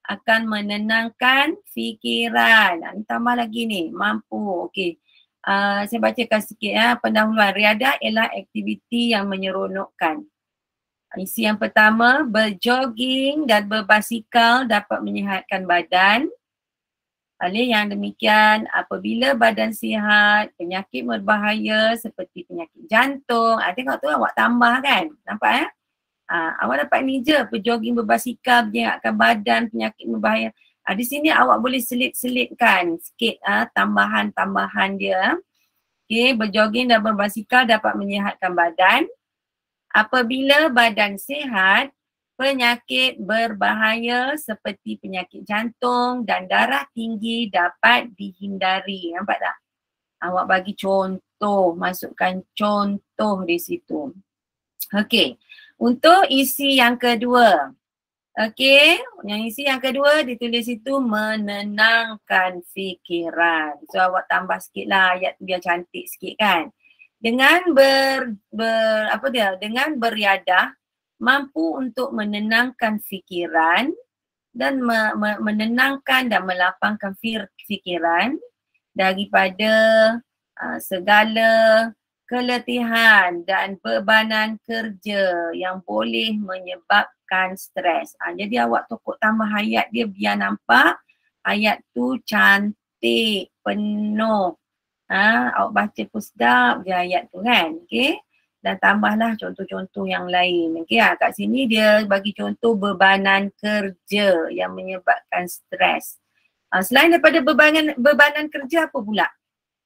akan menenangkan fikiran. Ini tambah lagi ni, mampu. Okey. Saya bacakan sikit ya. Pendahuluan, riadah ialah aktiviti yang menyeronokkan. Isi yang pertama, berjogging dan berbasikal dapat menyihatkan badan. Oleh yang demikian, apabila badan sihat, penyakit berbahaya seperti penyakit jantung, tengok tu awak tambah kan, nampak ya? Awak dapat ni je, berjogging, berbasikal, menyihatkan badan, penyakit berbahaya. Di sini awak boleh selit-selitkan sikit tambahan-tambahan dia. Okay, berjogging dan berbasikal dapat menyihatkan badan. Apabila badan sihat, penyakit berbahaya seperti penyakit jantung dan darah tinggi dapat dihindari. Nampak tak? Awak bagi contoh, masukkan contoh di situ. Okey, untuk isi yang kedua. Okey, yang isi yang kedua ditulis itu menenangkan fikiran. So awak tambah sikit lah ayat tu biar cantik sikit kan. Dengan dengan beriadah mampu untuk menenangkan fikiran dan menenangkan dan melapangkan fikiran daripada segala keletihan dan bebanan kerja yang boleh menyebabkan stres. Jadi awak tokok tambah ayat dia biar nampak ayat tu cantik, penuh. Awak baca pun sedap je ayat tu kan. Okay. Dan tambahlah contoh-contoh yang lain. Okay. Kat sini dia bagi contoh bebanan kerja yang menyebabkan stres. Selain daripada bebanan kerja apa pula?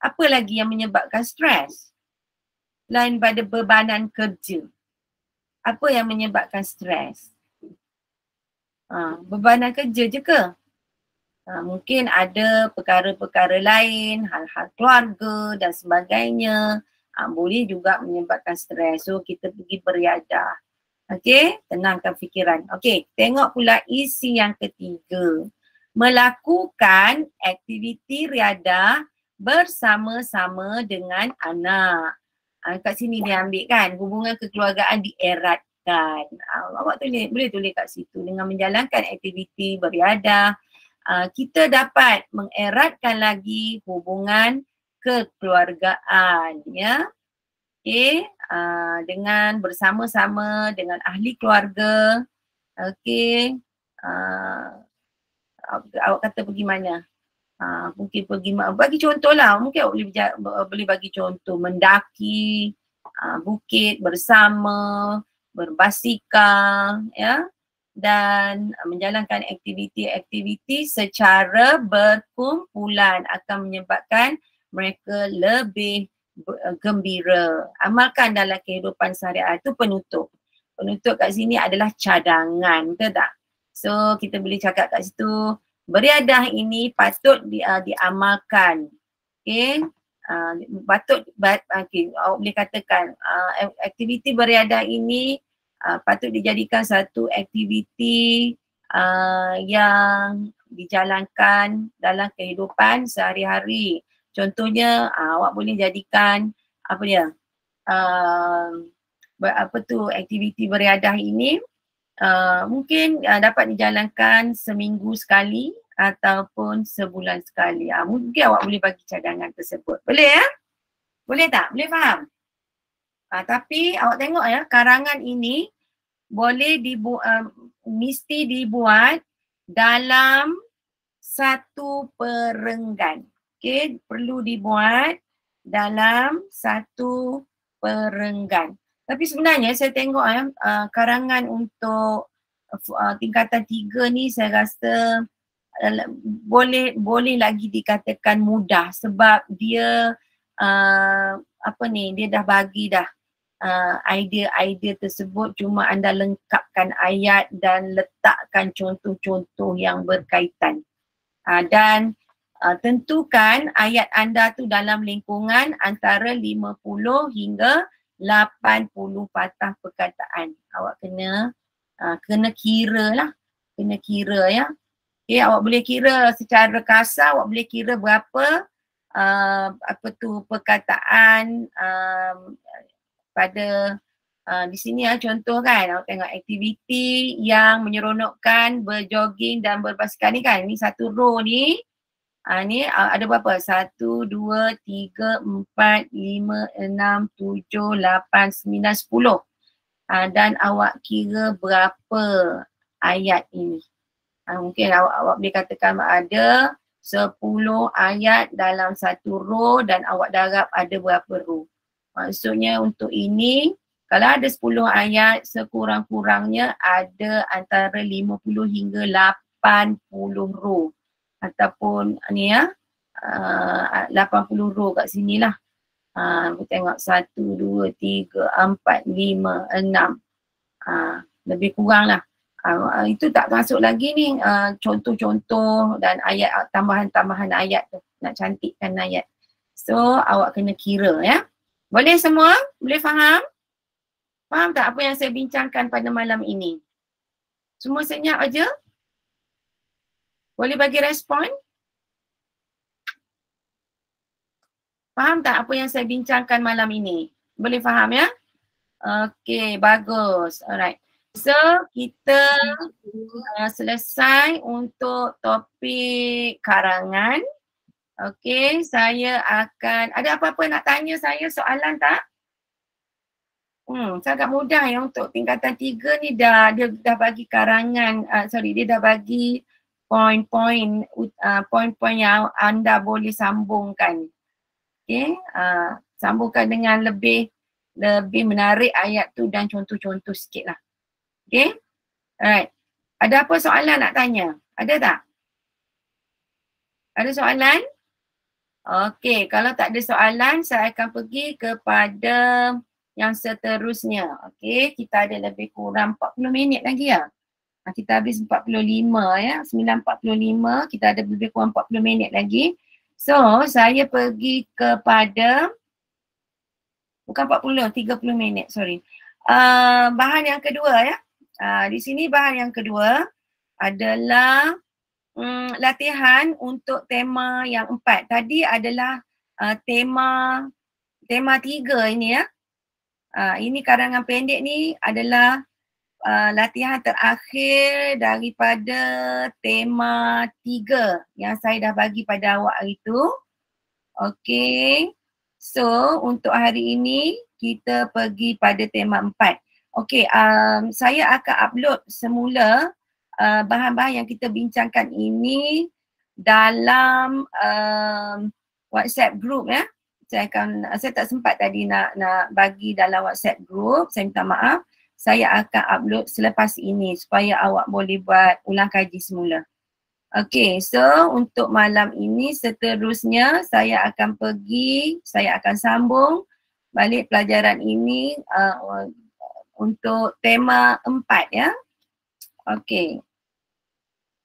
Apa lagi yang menyebabkan stres? Selain daripada bebanan kerja. Apa yang menyebabkan stres? Bebanan kerja je ke? Mungkin ada perkara-perkara lain, hal-hal keluarga dan sebagainya. Boleh juga menyebabkan stres. So kita pergi beriadah. Okey, tenangkan fikiran. Okey, tengok pula isi yang ketiga. Melakukan aktiviti riadah bersama-sama dengan anak. Kat sini dia ambil kan, hubungan kekeluargaan dieratkan. Awak boleh tulis kat situ dengan menjalankan aktiviti beriadah. Kita dapat mengeratkan lagi hubungan kekeluargaan ya. Okey, dengan bersama-sama dengan ahli keluarga. Okey, awak kata pergi mana? Mungkin pergi, bagi contoh lah, mungkin awak boleh bagi contoh mendaki bukit bersama, berbasikal ya, dan menjalankan aktiviti-aktiviti secara berkumpulan akan menyebabkan mereka lebih gembira. Amalkan dalam kehidupan sehari-hari. Itu penutup. Penutup kat sini adalah cadangan, betul tak? So kita boleh cakap kat situ, beriadah ini patut diamalkan. Okay. Awak boleh katakan aktiviti beriadah ini patut dijadikan satu aktiviti yang dijalankan dalam kehidupan sehari-hari. Contohnya awak boleh jadikan aktiviti beriadah ini mungkin dapat dijalankan seminggu sekali ataupun sebulan sekali. Mungkin awak boleh bagi cadangan tersebut. Boleh ya? Boleh tak? Boleh faham? Tapi awak tengok ya, karangan ini boleh mesti dibuat dalam satu perenggan. Okay, perlu dibuat dalam satu perenggan. Tapi sebenarnya saya tengok karangan untuk tingkatan 3 ni saya rasa boleh lagi dikatakan mudah sebab dia dia dah bagi dah idea-idea tersebut, cuma anda lengkapkan ayat dan letakkan contoh-contoh yang berkaitan. Dan tentukan ayat anda tu dalam lingkungan antara 50 hingga 80 patah perkataan. Awak kena kira lah. Kena kira ya. Okay, awak boleh kira secara kasar, awak boleh kira berapa perkataan pada Di sini contoh kan, awak tengok aktiviti yang menyeronokkan, berjoging dan berbasikal ni kan. Ni satu row ni. Ni ada berapa? 1, 2, 3, 4, 5, 6, 7, 8, 9, 10. Dan awak kira berapa ayat ini? Mungkin awak boleh katakan ada 10 ayat dalam satu row dan awak darab ada berapa row. Maksudnya untuk ini, kalau ada 10 ayat, sekurang-kurangnya ada antara 50 hingga 80 row. Ataupun ni 80 row kat sini lah. Kita tengok 1, 2, 3, 4, 5, 6. Lebih kurang lah. Itu tak masuk lagi ni contoh-contoh dan ayat, tambahan-tambahan ayat tu. Nak cantikkan ayat. So awak kena kira ya. Boleh semua? Boleh faham? Faham tak apa yang saya bincangkan pada malam ini? Semua senyap aja? Boleh bagi respon? Faham tak apa yang saya bincangkan malam ini? Boleh faham ya? Okay, bagus. Alright. So, kita selesai untuk topik karangan. Okay, saya akan, ada apa-apa nak tanya saya soalan tak? Sangat mudah ya untuk tingkatan 3 ni dia dah bagi karangan, dia dah bagi poin-poin yang anda boleh sambungkan. Okay, sambungkan dengan lebih menarik ayat tu dan contoh-contoh sikit lah. Okay, alright. Ada apa soalan nak tanya? Ada tak? Ada soalan? Okay, kalau tak ada soalan saya akan pergi kepada yang seterusnya. Okay, kita ada lebih kurang 40 minit lagi ya. Kita habis 45 ya, 9.45, kita ada lebih kurang 40 minit lagi. So, saya pergi kepada, bukan 40, 30 minit, sorry. Bahan yang kedua ya. Di sini bahan yang kedua adalah latihan untuk tema yang 4. Tadi adalah tema 3 ini ya. Ini karangan pendek ni adalah latihan terakhir daripada tema 3 yang saya dah bagi pada awak hari tu. Okay. So, untuk hari ini kita pergi pada tema 4. Okay, saya akan upload semula bahan-bahan yang kita bincangkan ini dalam WhatsApp group ya. Saya tak sempat tadi nak bagi dalam WhatsApp group, saya minta maaf. Saya akan upload selepas ini supaya awak boleh buat ulang kaji semula. Okay, so untuk malam ini seterusnya saya akan sambung balik pelajaran ini untuk tema 4 ya. Okay,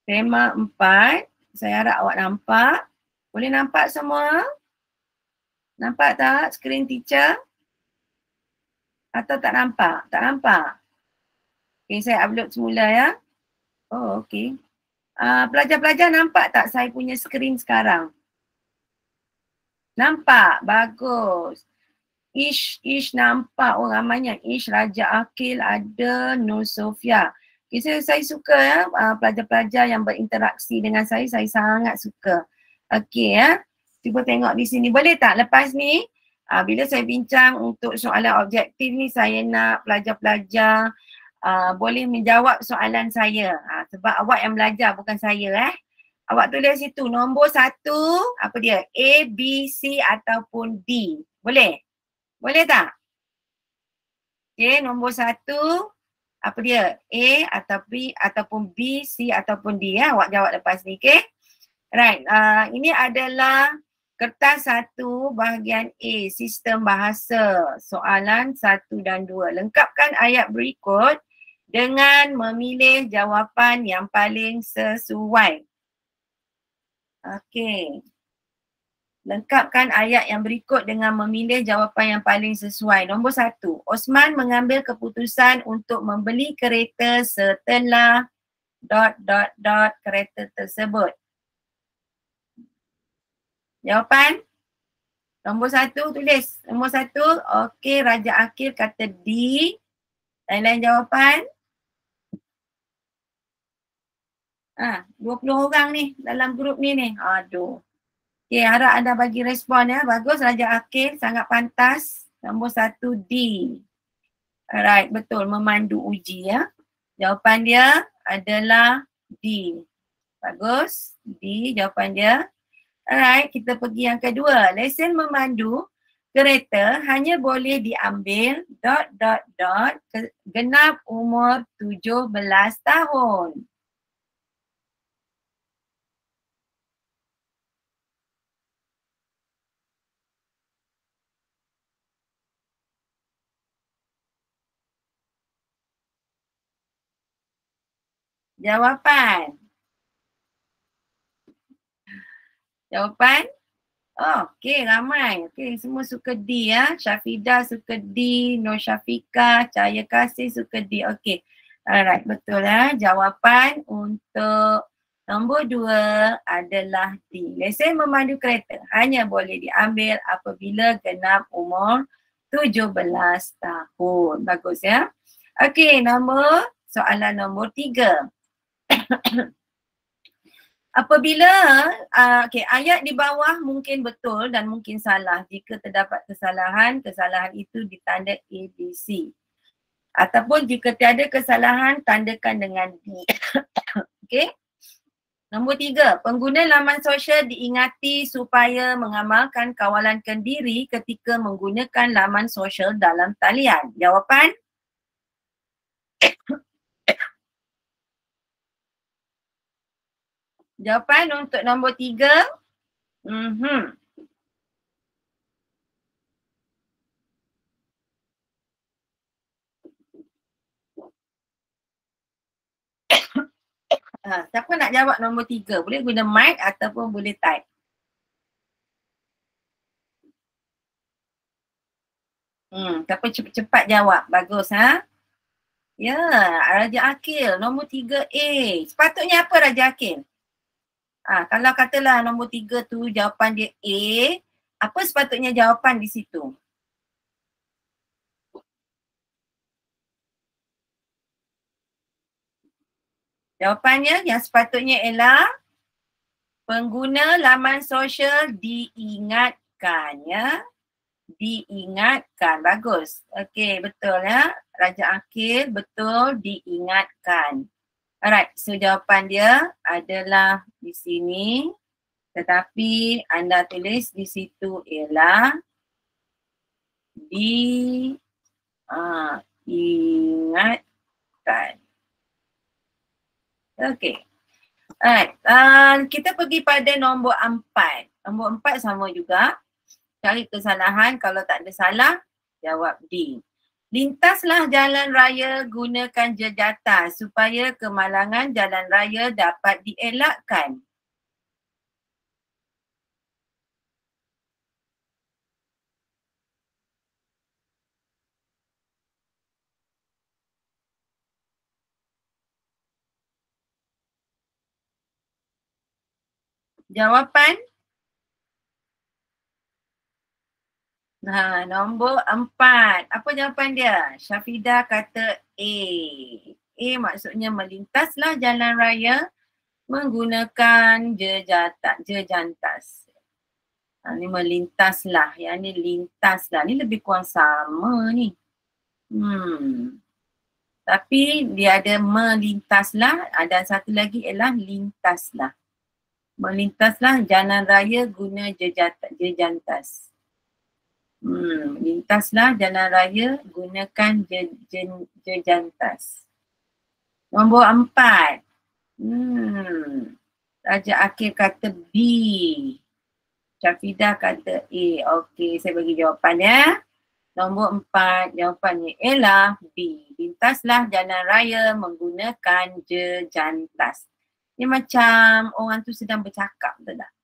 tema 4, saya harap awak nampak. Boleh nampak semua? Nampak tak skrin teacher? Atau tak nampak? Tak nampak? Okay, saya upload semula ya. Oh, okay. Pelajar-pelajar nampak tak saya punya skrin sekarang? Nampak? Bagus. Ish nampak. Oh, ramainya. Ish, Raja Akil ada, Nur Sofia. Okay, saya suka ya pelajar-pelajar yang berinteraksi dengan saya sangat suka. Okay ya. Cuba tengok di sini. Boleh tak lepas ni? Bila saya bincang untuk soalan objektif ni, saya nak pelajar-pelajar boleh menjawab soalan saya. Sebab awak yang belajar, bukan saya Awak tulis situ nombor 1, apa dia? A, B, C ataupun D. Boleh? Boleh tak? Okay, nombor 1, apa dia? A ataupun B, C ataupun D ya. Awak jawab lepas ni, okay? Right, ini adalah kertas 1 bahagian A, sistem bahasa, soalan 1 dan 2. Lengkapkan ayat berikut dengan memilih jawapan yang paling sesuai. Okey. Lengkapkan ayat yang berikut dengan memilih jawapan yang paling sesuai. Nombor 1, Osman mengambil keputusan untuk membeli kereta setelah ... kereta tersebut. Jawapan? Nombor 1 tulis. Nombor 1, okey, Raja Akil kata D. Lain-lain jawapan? 20 orang ni dalam grup ni. Aduh. Okay, harap anda bagi respon ya. Bagus, Raja Akil sangat pantas. Nombor 1 D. Alright, betul. Memandu uji ya. Jawapan dia adalah D. Bagus. D jawapan dia. Alright, kita pergi yang kedua. Lesen memandu kereta hanya boleh diambil ... genap umur 17 tahun. Jawapan. Jawapan? Oh, okey, ramai. Okey, semua suka D ya. Syafidah suka D, Nur Syafika, Cahaya Kasih suka D. Okey. Alright, betul ya. Jawapan untuk nombor 2 adalah D. Lesen memandu kereta hanya boleh diambil apabila genap umur 17 tahun. Bagus ya. Okey, soalan nombor 3. Apabila ayat di bawah mungkin betul dan mungkin salah. Jika terdapat kesalahan itu ditanda A, B, C. Ataupun jika tiada kesalahan, tandakan dengan D. Okey. Nombor 3, pengguna laman sosial diingati supaya mengamalkan kawalan kendiri ketika menggunakan laman sosial dalam talian. Jawapan? Jawapan untuk nombor 3. Siapa nak jawab nombor 3? Boleh guna mic ataupun boleh type. Siapa cepat-cepat jawab. Bagus ha? Ya, Raja Akil nombor 3A. Sepatutnya apa Raja Akil? Kalau katalah nombor 3 tu jawapan dia A, apa sepatutnya jawapan di situ? Jawapannya yang sepatutnya ialah pengguna laman sosial diingatkan ya. Diingatkan. Bagus. Okey, betul ya. Raja Akil betul diingatkan. Alright, so jawapan dia adalah di sini. Tetapi anda tulis di situ ialah diingatkan. Okey. Alright, kita pergi pada nombor 4. Nombor 4 sama juga. Cari kesalahan, kalau tak ada salah, jawab D. Lintaslah jalan raya gunakan jejata supaya kemalangan jalan raya dapat dielakkan. Jawapan? Nombor 4. Apa jawapan dia? Syafidah kata A. A maksudnya melintaslah jalan raya menggunakan jejantas. Ni melintaslah. Yang ni lintaslah. Ni lebih kurang sama ni. Tapi dia ada melintaslah. Ada satu lagi ialah lintaslah. Melintaslah jalan raya guna jejantas. Lintaslah jalan raya gunakan jejantas. Nombor 4. Raja Akil kata B. Syafidah kata A. Okey, saya bagi jawapan ya. Nombor 4, jawapannya ialah B. Lintaslah jalan raya menggunakan jejantas. Ni macam orang tu sedang bercakap, betul tak?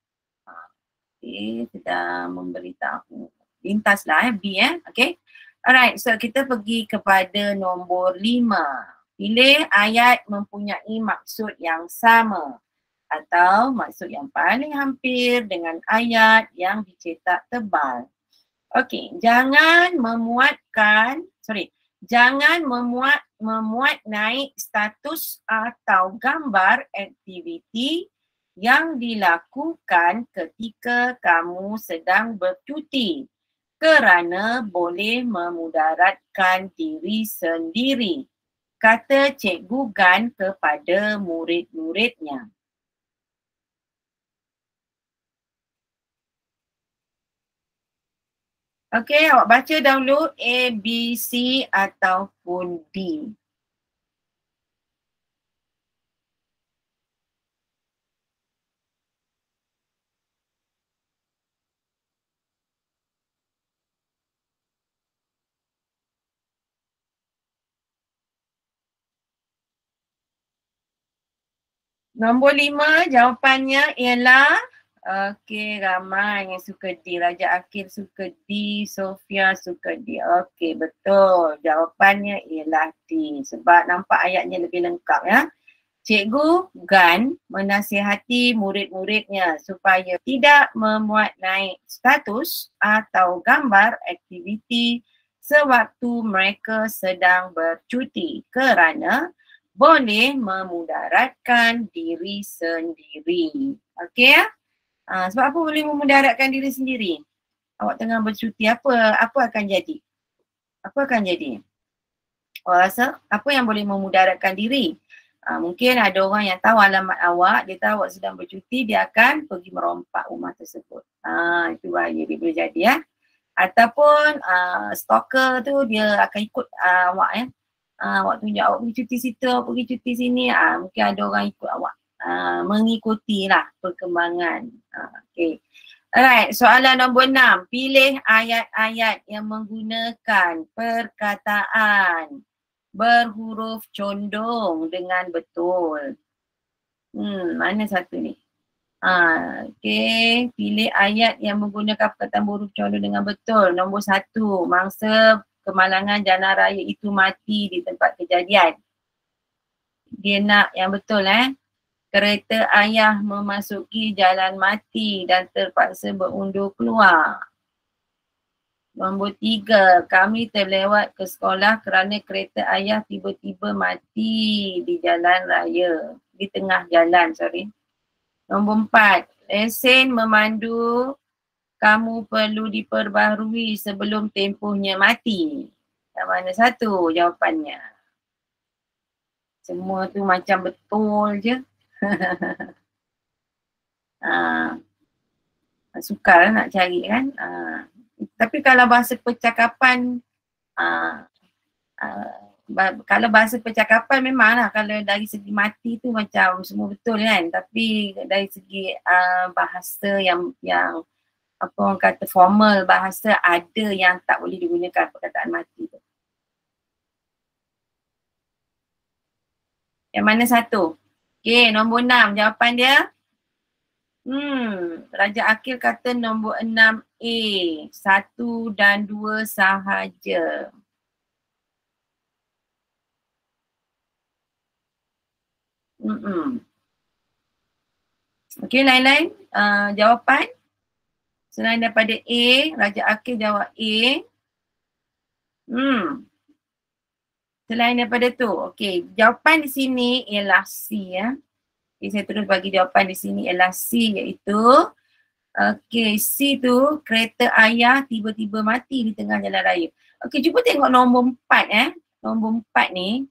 Okey, sedang memberitahu. Lintaslah B okey. Alright, so kita pergi kepada nombor 5. Pilih ayat mempunyai maksud yang sama atau maksud yang paling hampir dengan ayat yang dicetak tebal. Okey, jangan Jangan memuat naik status atau gambar aktiviti yang dilakukan ketika kamu sedang bercuti kerana boleh memudaratkan diri sendiri, kata Cikgu Gan kepada murid-muridnya. Okey, awak baca dahulu A, B, C ataupun D. Nombor 5 jawapannya ialah okey, ramai yang suka D. Raja Akil suka D, Sofia suka D. Okey, betul. Jawapannya ialah D. Sebab nampak ayatnya lebih lengkap ya. Cikgu Gan menasihati murid-muridnya supaya tidak memuat naik status atau gambar aktiviti sewaktu mereka sedang bercuti kerana boleh memudaratkan diri sendiri. Okey ya? Sebab apa boleh memudaratkan diri sendiri? Awak tengah bercuti, apa akan jadi? Apa akan jadi? Awak rasa apa yang boleh memudaratkan diri? Mungkin ada orang yang tahu alamat awak, dia tahu awak sedang bercuti, dia akan pergi merompak rumah tersebut. Itu bahaya dia boleh jadi ya. Ataupun stalker tu dia akan ikut awak ya. Awak tunjuk awak pergi cuti situ, awak pergi cuti sini, mungkin ada orang ikut awak. Mengikutilah perkembangan. Okay. Alright, soalan nombor 6. Pilih ayat-ayat yang menggunakan perkataan berhuruf condong dengan betul. Mana satu ni? Okey, pilih ayat yang menggunakan perkataan berhuruf condong dengan betul. Nombor 1, mangsa kemalangan jana raya itu mati di tempat kejadian. Dia nak yang betul Kereta ayah memasuki jalan mati dan terpaksa berundur keluar. Nombor 3, kami terlewat ke sekolah kerana kereta ayah tiba-tiba mati di jalan raya. Di tengah jalan, sorry. Nombor 4, lesen memandu kamu perlu diperbaharui sebelum tempohnya mati. Yang mana satu jawapannya? Semua tu macam betul je. Sukar nak cari kan. Tapi kalau bahasa percakapan, kalau bahasa percakapan memanglah kalau dari segi mati tu macam semua betul kan. Tapi dari segi bahasa yang apa orang kata formal bahasa, ada yang tak boleh digunakan perkataan mati tu. Yang mana satu? Okay, nombor 6 jawapan dia. Raja Akil kata nombor 6A. 1 dan 2 sahaja. Okey, lain-lain jawapan. Selain daripada A, Raja Akil jawab A. Selain daripada tu, okey, jawapan di sini ialah C ya. Okay, saya terus bagi jawapan di sini ialah C, iaitu okey, C tu kereta ayah tiba-tiba mati di tengah jalan raya. Okey, cuba tengok nombor 4 Nombor 4 ni,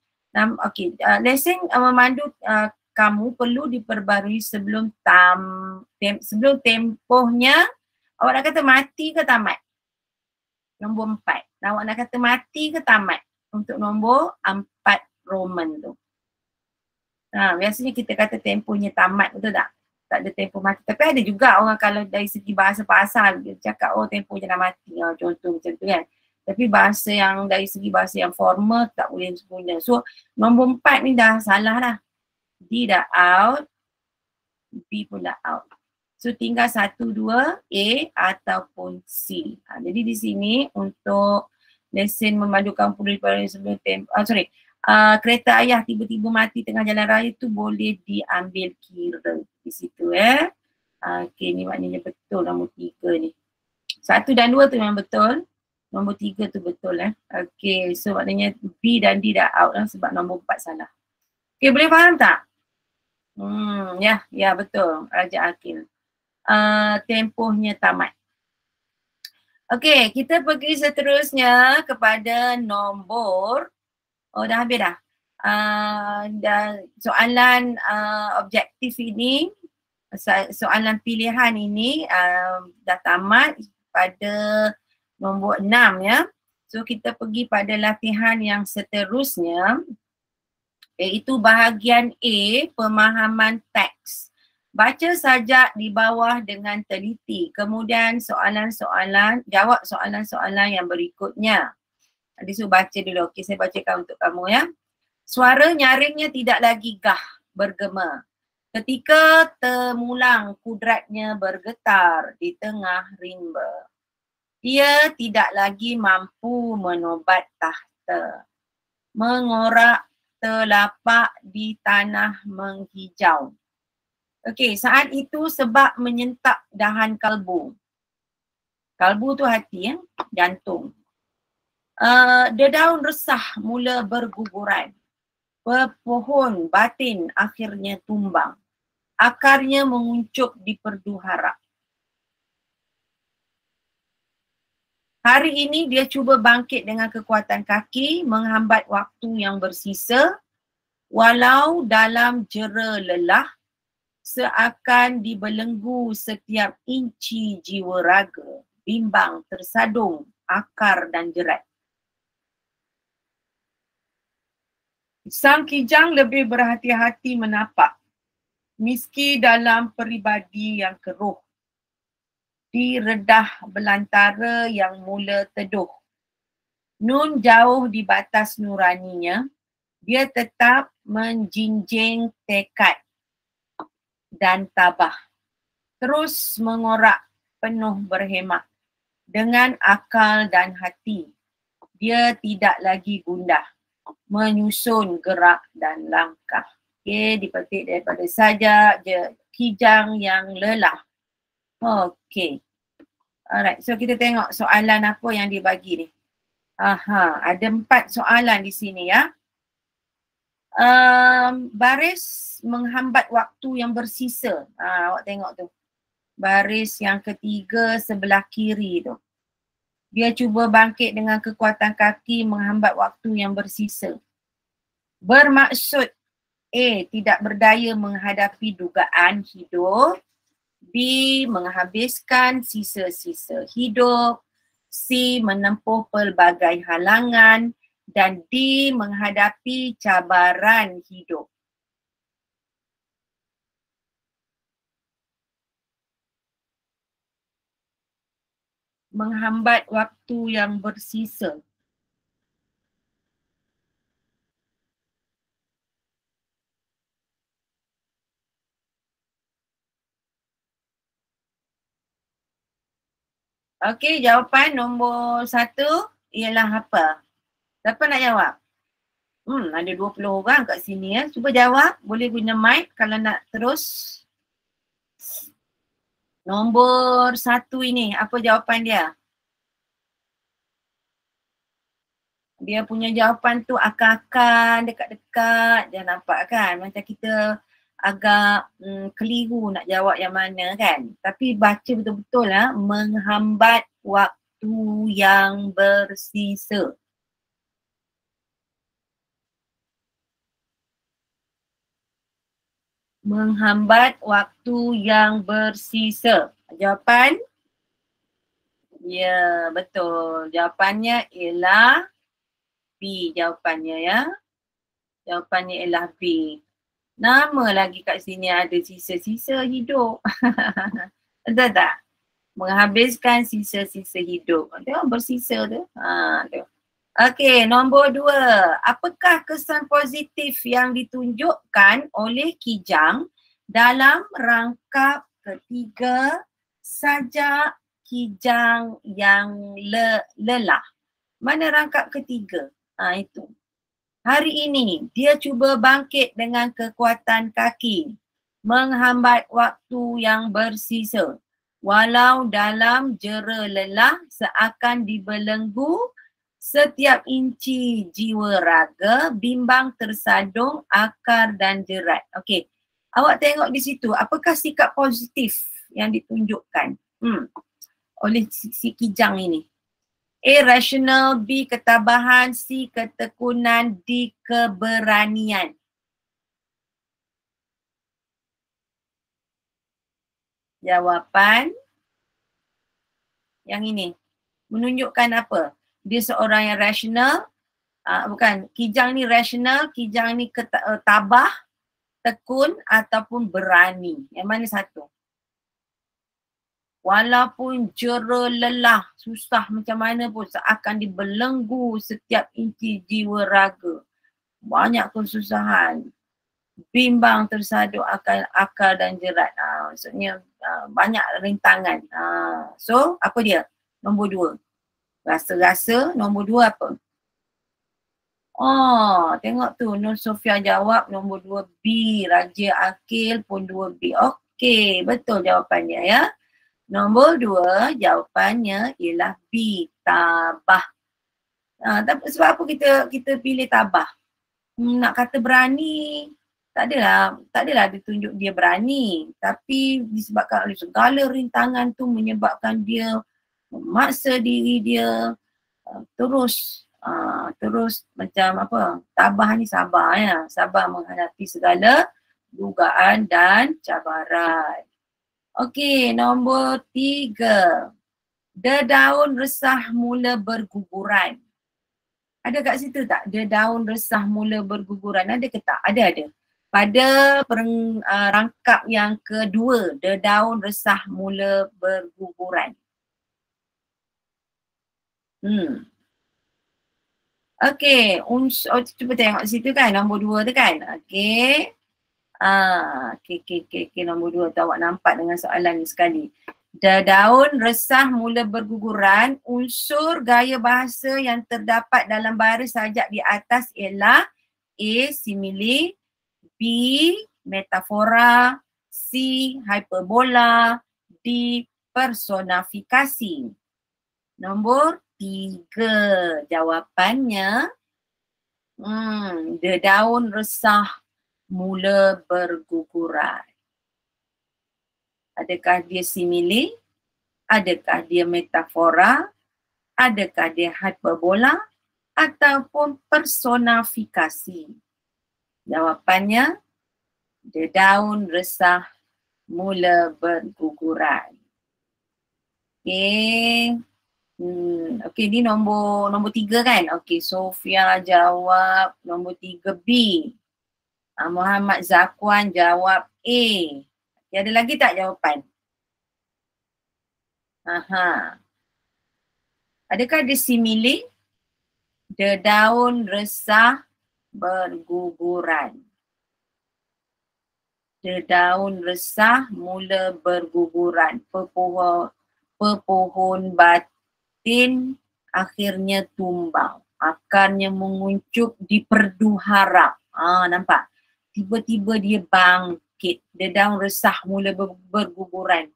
okey, lesen memandu kamu perlu diperbarui sebelum sebelum tempohnya. Awak nak kata mati ke tamat? Nombor 4. Awak nak kata mati ke tamat? Untuk nombor 4 Roman tu. Biasanya kita kata tempohnya tamat, betul tak? Tak ada tempoh mati. Tapi ada juga orang kalau dari segi bahasa pasal dia cakap tempoh je nak mati. Contoh macam tu kan. Tapi bahasa yang dari segi bahasa yang formal tak boleh guna. So nombor 4 ni dah salah dah. D dah out, B pun dah out. So tinggal 1, 2, A ataupun C. Jadi di sini untuk lesen memadukan perlu sebelum kereta ayah tiba-tiba mati tengah jalan raya tu boleh diambil kira di situ Okey, ni maknanya betul nombor 3 ni. 1 dan 2 tu memang betul. Nombor 3 tu betul Okay, so maknanya B dan D dah out sebab nombor 4 salah. Okay, boleh faham tak? Ya betul. Raja Akil. Tempohnya tamat. Okay, kita pergi seterusnya kepada nombor, dah habis dah. Dan soalan objektif ini, soalan pilihan ini dah tamat pada nombor 6 ya. So kita pergi pada latihan yang seterusnya, iaitu bahagian A, pemahaman teks. Baca sajak di bawah dengan teliti. Kemudian jawab soalan-soalan yang berikutnya. Disuruh baca dulu. Okey, saya bacakan untuk kamu ya. Suara nyaringnya tidak lagi gah, bergema. Ketika temulang kudratnya bergetar di tengah rimba. Ia tidak lagi mampu menobat tahta. Mengorak telapak di tanah menghijau. Okey, saat itu sebab menyentak dahan kalbu. Kalbu tu hati jantung. Dedaun resah mula berguguran. Pepohon batin akhirnya tumbang. Akarnya menguncup di perdu harap. Hari ini dia cuba bangkit dengan kekuatan kaki, menghambat waktu yang bersisa, walau dalam jera lelah, seakan dibelenggu setiap inci jiwa raga, bimbang tersadung akar dan jerat. Sang kijang lebih berhati-hati menapak, miski dalam peribadi yang keruh, di redah belantara yang mula teduh. Nun jauh di batas nuraninya, dia tetap menjinjing tekad dan tabah. Terus mengorak penuh berhemat dengan akal dan hati. Dia tidak lagi gundah, menyusun gerak dan langkah. Okey, dipetik daripada sajak kijang yang lelah. Okey. Alright, so kita tengok soalan apa yang dibagi ni. Ada 4 soalan di sini ya. Baris menghambat waktu yang bersisa. Awak tengok tu. Baris yang ketiga sebelah kiri tu. Dia cuba bangkit dengan kekuatan kaki menghambat waktu yang bersisa. Bermaksud A, tidak berdaya menghadapi dugaan hidup. B, menghabiskan sisa-sisa hidup. C, menempuh pelbagai halangan. Dan D, menghadapi cabaran hidup. Menghambat waktu yang bersisa. Okey, jawapan nombor 1 ialah apa? Siapa nak jawab? Ada 20 orang kat sini ya. Cuba jawab. Boleh guna mic kalau nak terus. Nombor 1 ini, apa jawapan dia? Dia punya jawapan tu akan-akan, dekat-dekat. Jangan nampak kan? Macam kita agak keliru nak jawab yang mana kan? Tapi baca betul-betul lah. Menghambat waktu yang bersisa. Menghambat waktu yang bersisa. Jawapan? Ya, betul. Jawapannya ialah B. Jawapannya ya. Jawapannya ialah B. Nama lagi kat sini ada sisa-sisa hidup. Betul tak? Menghabiskan sisa-sisa hidup. Tengok bersisa tu. Tu. Okey, nombor 2. Apakah kesan positif yang ditunjukkan oleh kijang dalam rangkap ketiga sajak kijang yang lelah? Mana rangkap ketiga? Itu. Hari ini dia cuba bangkit dengan kekuatan kaki, menghambat waktu yang bersisa, Walau dalam jera lelah seakan dibelenggu, setiap inci jiwa raga bimbang tersadung akar dan jerat. Okey. Awak tengok di situ, apakah sikap positif yang ditunjukkan oleh si Kijang ini? A. Rasional, B. Ketabahan, C. Ketekunan, D. Keberanian. Jawapan yang ini menunjukkan apa? Dia seorang yang rasional, bukan, Kijang ni rasional, Kijang ni tabah, tekun ataupun berani. Yang mana satu? Walaupun jera lelah, susah macam mana pun seakan dibelenggu setiap inci jiwa raga. Banyak kesusahan, bimbang tersaduk akal dan jerat. Maksudnya banyak rintangan. So apa dia? Nombor 2. Rasa-rasa. Nombor 2 apa? Oh, tengok tu Nur Sofia jawab nombor 2 B. Raja Akil pun 2 B. Okey, betul jawapannya ya. Nombor 2 jawapannya ialah B. Tabah. Sebab apa kita pilih tabah? Nak kata berani, tak adalah ditunjuk dia berani, tapi disebabkan oleh segala rintangan tu menyebabkan dia memaksa diri dia terus macam apa, tabah ni sabar ya, sabar menghadapi segala dugaan dan cabaran. Okey, nombor 3. Dedaun resah mula berguguran. Ada kat situ tak? Dedaun resah mula berguguran. Ada ke tak? Ada. Pada rangkap yang kedua, dedaun resah mula berguguran. Okey, cuba tengok situ kan, nombor 2 tu kan. Okey. Okey, nombor 2 tu awak nampak dengan soalan ni sekali. Dedaun resah mula berguguran, unsur gaya bahasa yang terdapat dalam baris sajak di atas ialah A. Simile, B. Metafora, C. Hyperbola, D. Personifikasi. Nombor 3 jawapannya dedaun resah mula berguguran. Adakah dia simile? Adakah dia metafora? Adakah dia hyperbola? Ataupun personifikasi? Jawapannya dedaun resah mula berguguran. Okey. Okey, ni nombor 3 kan? Okey, Sofia jawab nombor 3 B. Muhammad Zakwan jawab A. Ada lagi tak jawapan? Adakah dia simile? Dedaun resah berguguran. Dedaun resah mula berguguran. Pepohon batin akhirnya tumbang. Akarnya menguncup di perdu harap. Nampak? Tiba-tiba dia bangkit. Dedaun resah mula berguguran.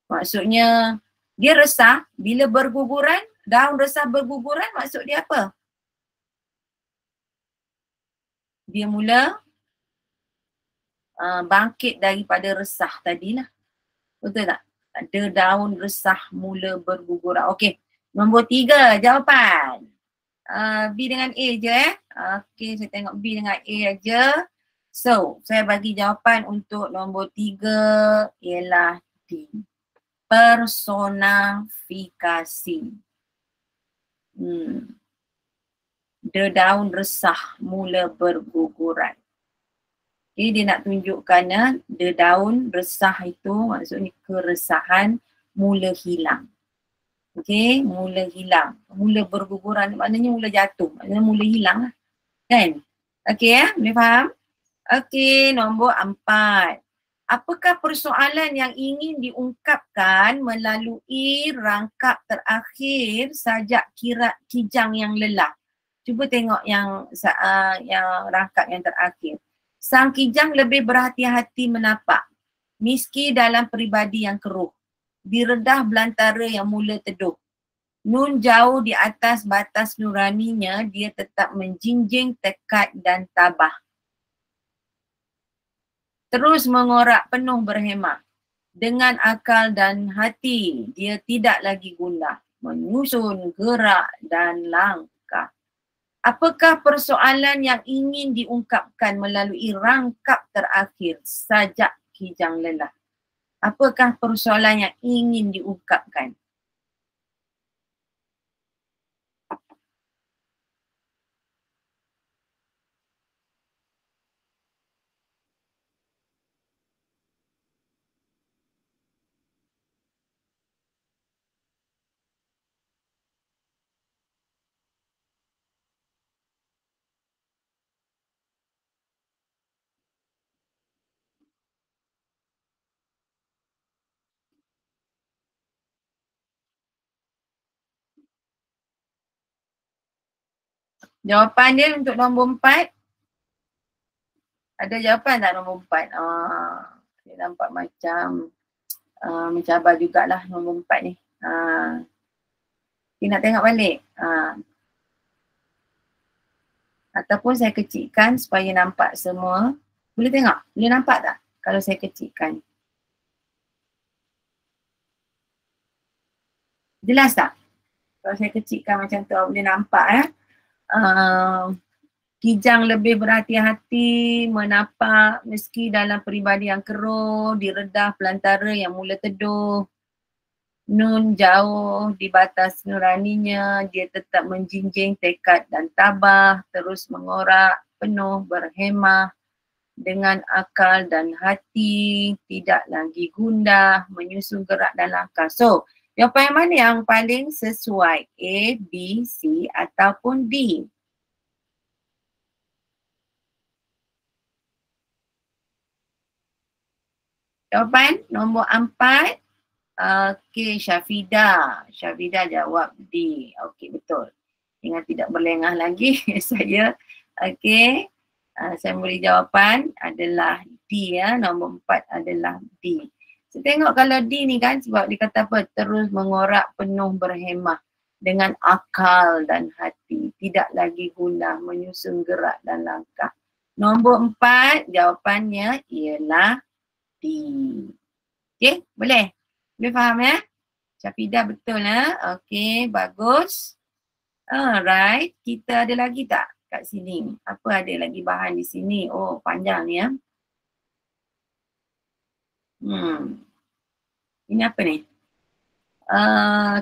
Maksudnya dia resah, bila berguguran, daun resah berguguran, maksud dia apa? Dia mula bangkit daripada resah tadilah. Betul tak? Dedaun resah mula berguguran. Okey, nombor 3 jawapan. B dengan A je Okey, saya tengok B dengan A aja. So, saya bagi jawapan untuk nombor 3 ialah D. Personifikasi. Dedaun resah mula berguguran. Okay, dia nak tunjukkan dedaun resah itu maksudnya keresahan mula hilang. Okay, mula hilang. Mula berguguran maknanya mula jatuh. Maknanya mula hilang lah. Kan? Okay boleh faham? Okay, nombor 4. Apakah persoalan yang ingin diungkapkan melalui rangkap terakhir sajak Kijang yang lelah? Cuba tengok yang rangkap yang terakhir. Sang Kijang lebih berhati-hati menapak. Miski dalam peribadi yang keruh. Diredah belantara yang mula teduh. Nun jauh di atas batas nuraninya, dia tetap menjinjing tekad dan tabah. Terus mengorak penuh berhemah. Dengan akal dan hati, dia tidak lagi gundah. Menyusun gerak dan langkah. Apakah persoalan yang ingin diungkapkan melalui rangkap terakhir sajak Kijang Lelah? Apakah persoalan yang ingin diungkapkan? Jawapan dia untuk nombor 4. Ada jawapan tak nombor 4? Dia nampak macam mencabar jugalah nombor 4 ni. Kita nak tengok balik. Ataupun saya kecilkan supaya nampak semua. Boleh tengok? Boleh nampak tak kalau saya kecilkan? Jelas tak? Kalau saya kecilkan macam tu boleh nampak Kijang lebih berhati-hati menapak meski dalam peribadi yang keruh, diredah pelantara yang mula teduh. Nun jauh di batas nuraninya, dia tetap menjinjing tekad dan tabah, terus mengorak penuh berhemah dengan akal dan hati, tidak lagi gundah, menyusun gerak dan langkah. So, jawapan yang mana yang paling sesuai? A, B, C ataupun D? Jawapan nombor 4. Okey, Syafidah. Syafidah jawab D. Okey, betul. Ingat tidak berlengah lagi saya. Okey. Saya beri jawapan adalah D ya. Nombor 4 adalah D. So, tengok kalau D ni kan sebab dia kata apa? Terus mengorak penuh berhemah dengan akal dan hati. Tidak lagi gundah menyusun gerak dan langkah. Nombor 4 jawapannya ialah D. Okay, boleh? Boleh faham ya? Syafidah betul Okay, bagus. Alright, kita ada lagi tak kat sini? Apa ada lagi bahan di sini? Oh, panjang ni ya. Ini apa ni?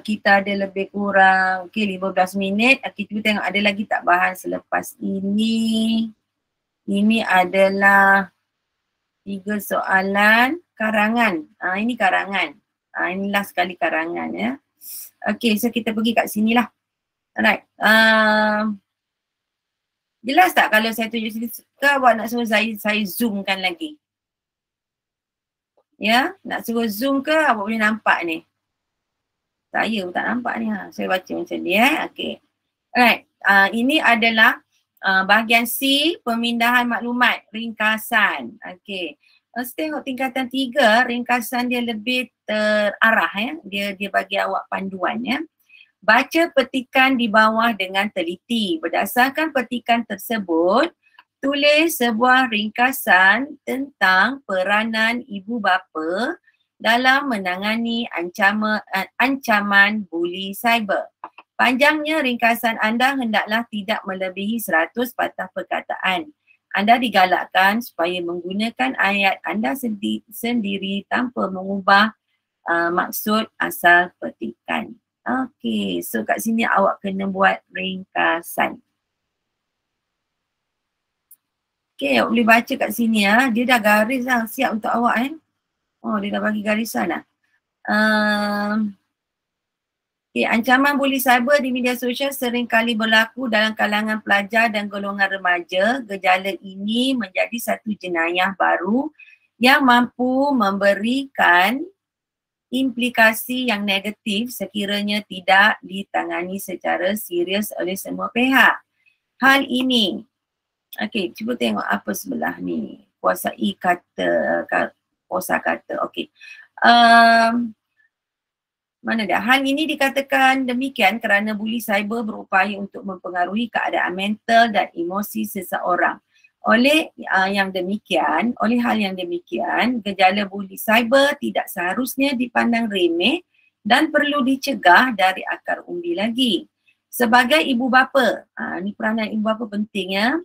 Kita ada lebih kurang 15 minit. Kita tengok ada lagi tak bahan selepas ini. Ini adalah 3 soalan karangan. Ini karangan. Ini last sekali karangan ya. Okay, so kita pergi kat sini lah. Alright. Jelas tak kalau saya tunjuk sini? Ke awak nak suruh saya zoomkan lagi? Ya, nak suruh zoom ke awak boleh nampak ni? Saya pun tak nampak ni. Saya baca macam ni Okay. Alright. Ini adalah bahagian C, pemindahan maklumat, ringkasan. Okay. Tengok tingkatan 3, ringkasan dia lebih terarah ya. Dia bagi awak panduan ya. Baca petikan di bawah dengan teliti. Berdasarkan petikan tersebut, tulis sebuah ringkasan tentang peranan ibu bapa dalam menangani ancaman buli cyber. Panjangnya ringkasan anda hendaklah tidak melebihi 100 patah perkataan. Anda digalakkan supaya menggunakan ayat anda sendiri tanpa mengubah maksud asal petikan. Okay, so kat sini awak kena buat ringkasan. Okay, awak boleh baca kat sini ya. Dia dah garis dah siap untuk awak Oh, dia dah bagi garisan dah. Okay, ancaman buli cyber di media sosial sering kali berlaku dalam kalangan pelajar dan golongan remaja. Gejala ini menjadi satu jenayah baru yang mampu memberikan implikasi yang negatif sekiranya tidak ditangani secara serius oleh semua pihak. Hal ini, okay, cuba tengok apa sebelah ni. Kuasai kata kosakata. Okey. Mana dah? Hal ini dikatakan demikian kerana buli cyber berupaya untuk mempengaruhi keadaan mental dan emosi seseorang. Oleh hal yang demikian, gejala buli cyber tidak seharusnya dipandang remeh dan perlu dicegah dari akar umbi lagi. Sebagai ibu bapa, ni peranan ibu bapa penting ya.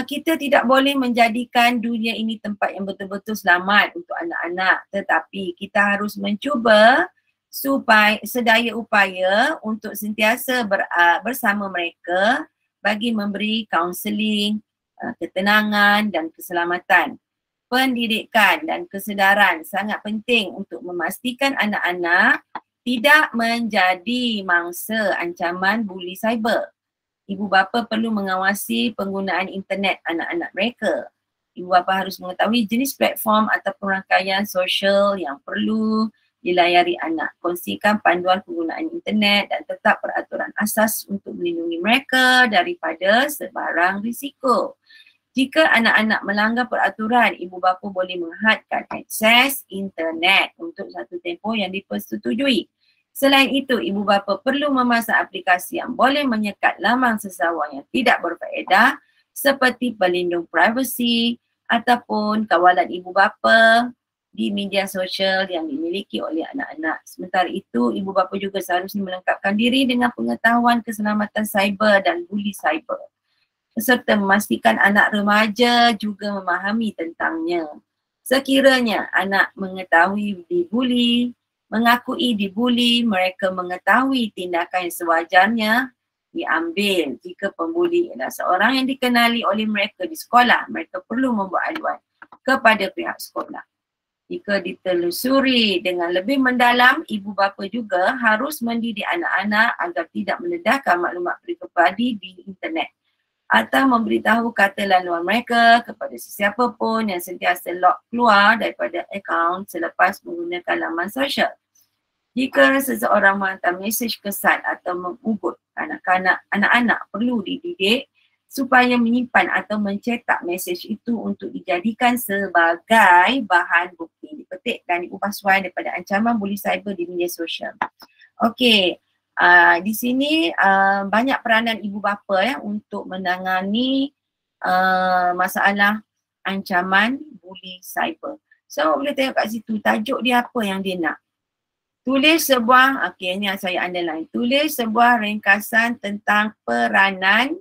Kita tidak boleh menjadikan dunia ini tempat yang betul-betul selamat untuk anak-anak, tetapi kita harus mencuba supaya sedaya upaya untuk sentiasa bersama mereka bagi memberi kaunseling, ketenangan dan keselamatan. Pendidikan dan kesedaran sangat penting untuk memastikan anak-anak tidak menjadi mangsa ancaman buli cyber. Ibu bapa perlu mengawasi penggunaan internet anak-anak mereka. Ibu bapa harus mengetahui jenis platform ataupun rangkaian sosial yang perlu dilayari anak. Kongsikan panduan penggunaan internet dan tetap peraturan asas untuk melindungi mereka daripada sebarang risiko. Jika anak-anak melanggar peraturan, ibu bapa boleh menghadkan akses internet untuk satu tempoh yang dipersetujui. Selain itu, ibu bapa perlu memasang aplikasi yang boleh menyekat laman sesawang yang tidak berfaedah seperti pelindung privasi ataupun kawalan ibu bapa di media sosial yang dimiliki oleh anak-anak. Sementara itu, ibu bapa juga seharusnya melengkapkan diri dengan pengetahuan keselamatan cyber dan buli cyber, serta memastikan anak remaja juga memahami tentangnya. Sekiranya anak mengetahui dibuli, mengakui dibuli, mereka mengetahui tindakan yang sewajarnya diambil. Jika pembuli adalah seorang yang dikenali oleh mereka di sekolah, mereka perlu membuat aduan kepada pihak sekolah. Jika ditelusuri dengan lebih mendalam, ibu bapa juga harus mendidik anak-anak agar tidak mendedahkan maklumat pribadi di internet atau memberitahu kata laluan mereka kepada sesiapa pun yang sentiasa log keluar daripada akaun selepas menggunakan laman sosial. Jika seseorang menghantar mesej kesan atau mengugut, anak-anak perlu dididik supaya menyimpan atau mencetak mesej itu untuk dijadikan sebagai bahan bukti, dipetik dan diubah suai daripada ancaman buli cyber di media sosial. Okey, di sini banyak peranan ibu bapa ya untuk menangani masalah ancaman buli cyber. So boleh tengok kat situ tajuk dia apa yang dia nak. Tulis sebuah, okey ni saya underline. Tulis sebuah ringkasan tentang peranan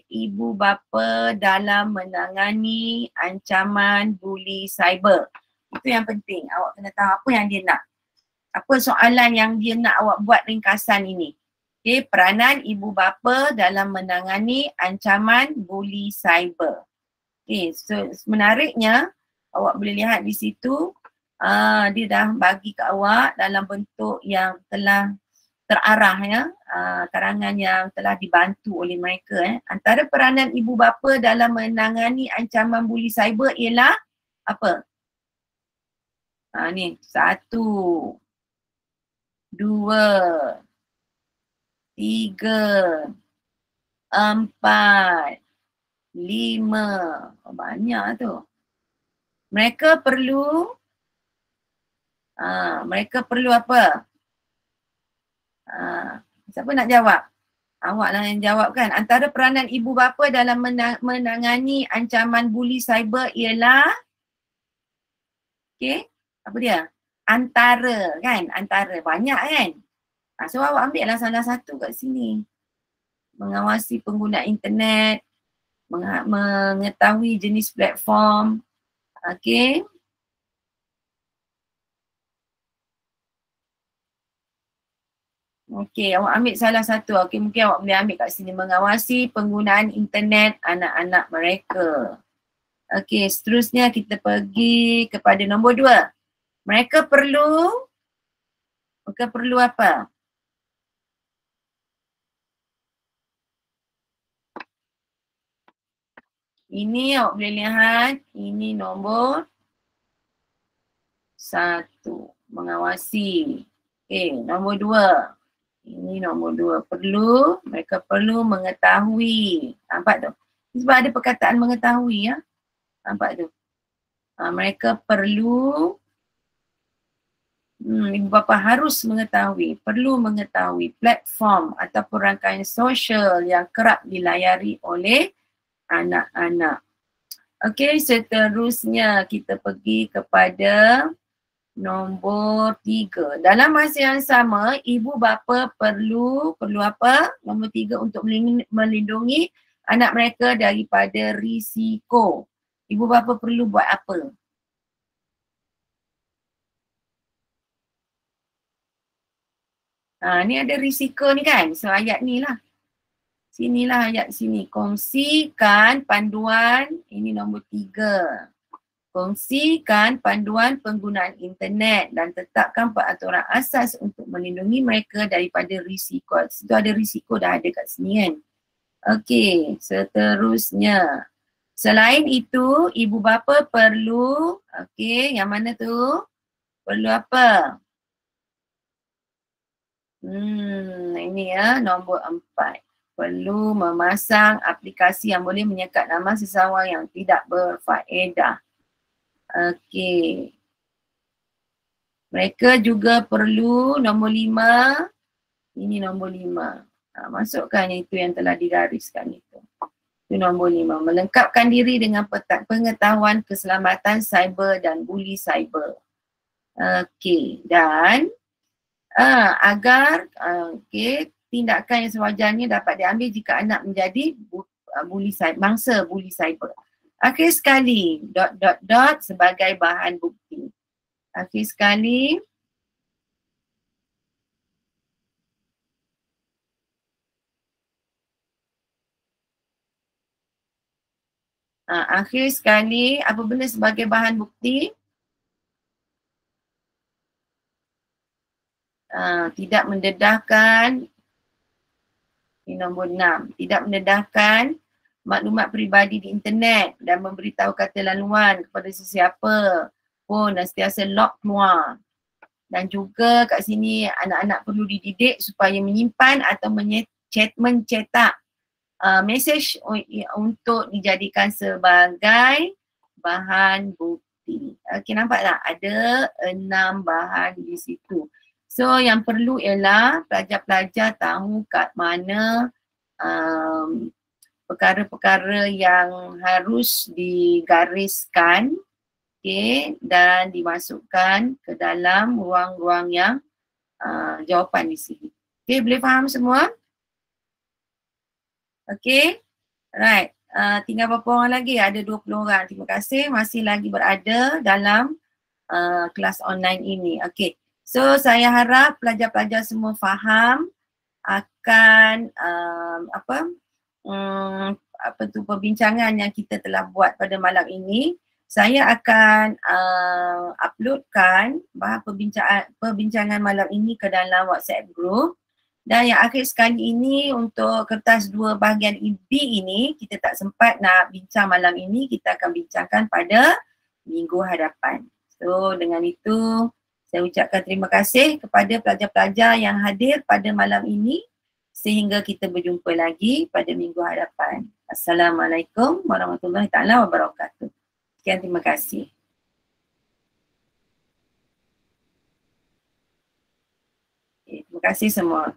ibu bapa dalam menangani ancaman buli cyber. Itu yang penting. Awak kena tahu apa yang dia nak. Apa soalan yang dia nak awak buat ringkasan ini. Okey, peranan ibu bapa dalam menangani ancaman buli cyber. Okey, so menariknya awak boleh lihat di situ dia dah bagi ke awak dalam bentuk yang telah terarah ya, karangan yang telah dibantu oleh mereka. Antara peranan ibu bapa dalam menangani ancaman buli cyber ialah apa? Ni 1, 2, 3, 4, 5. Banyak tu. Mereka perlu apa? Siapa nak jawab? Awak lah yang jawab kan. Antara peranan ibu bapa dalam menangani ancaman buli cyber ialah apa dia? Antara kan? Antara. Banyak kan? So awak ambil lah salah satu kat sini. Mengawasi pengguna internet, mengetahui jenis platform. Okey, awak ambil salah satu. Okey, mungkin awak boleh ambil kat sini. Mengawasi penggunaan internet anak-anak mereka. Okey, seterusnya kita pergi kepada nombor 2. Mereka perlu apa? Ini awak boleh lihat. Ini nombor 1. Mengawasi. Okey, nombor 2. Ini nombor 2. Mereka perlu mengetahui. Nampak tu? Sebab ada perkataan mengetahui ya. Nampak tu? Mereka perlu, ibu bapa harus mengetahui, perlu mengetahui platform ataupun rangkaian sosial yang kerap dilayari oleh anak-anak. Okey, seterusnya kita pergi kepada nombor 3. Dalam masa yang sama, ibu bapa perlu apa? Nombor 3, untuk melindungi anak mereka daripada risiko. Ibu bapa perlu buat apa? Ni ada risiko ni kan? So ayat ni lah. Sinilah ayat sini. Kongsikan panduan, ini nombor 3. Kongsikan panduan penggunaan internet dan tetapkan peraturan asas untuk melindungi mereka daripada risiko. Itu ada risiko dah ada kat sini kan. Okey, seterusnya. Selain itu, ibu bapa perlu, okey, yang mana tu? Perlu apa? Ini ya, nombor 4. Perlu memasang aplikasi yang boleh menyekat nama seseorang yang tidak berfaedah. Okey. Mereka juga perlu nombor 5. Ini nombor 5. Masukkan itu yang telah digariskan itu. Itu nombor 5. Melengkapkan diri dengan pengetahuan keselamatan cyber dan buli cyber. Okey. Dan agar tindakan yang sewajarnya dapat diambil jika anak menjadi mangsa buli cyber. Akhir sekali, sebagai bahan bukti. Akhir sekali, apa benda sebagai bahan bukti? Tidak mendedahkan, ini nombor 6, tidak mendedahkan maklumat peribadi di internet dan memberitahu kata laluan kepada sesiapa pun dan sentiasa lock keluar. Dan juga kat sini anak-anak perlu dididik supaya menyimpan atau mencetak mesej untuk dijadikan sebagai bahan bukti. Okey, nampak tak? Ada 6 bahan di situ. So yang perlu ialah pelajar-pelajar tahu kat mana perkara-perkara yang harus digariskan, dan dimasukkan ke dalam ruang-ruang yang jawapan di sini. Okay, boleh faham semua? Okay, right. Tinggal berapa orang lagi? Ada 20 orang. Terima kasih masih lagi berada dalam kelas online ini. Okay, so saya harap pelajar-pelajar semua faham akan perbincangan yang kita telah buat pada malam ini. Saya akan uploadkan bahan perbincangan malam ini ke dalam WhatsApp group. Dan yang akhir sekali ini untuk kertas 2 bahagian B ini kita tak sempat nak bincang malam ini, kita akan bincangkan pada minggu hadapan. So dengan itu saya ucapkan terima kasih kepada pelajar-pelajar yang hadir pada malam ini sehingga kita berjumpa lagi pada minggu hadapan. Assalamualaikum warahmatullahi taala wabarakatuh. Sekian, terima kasih. Terima kasih semua.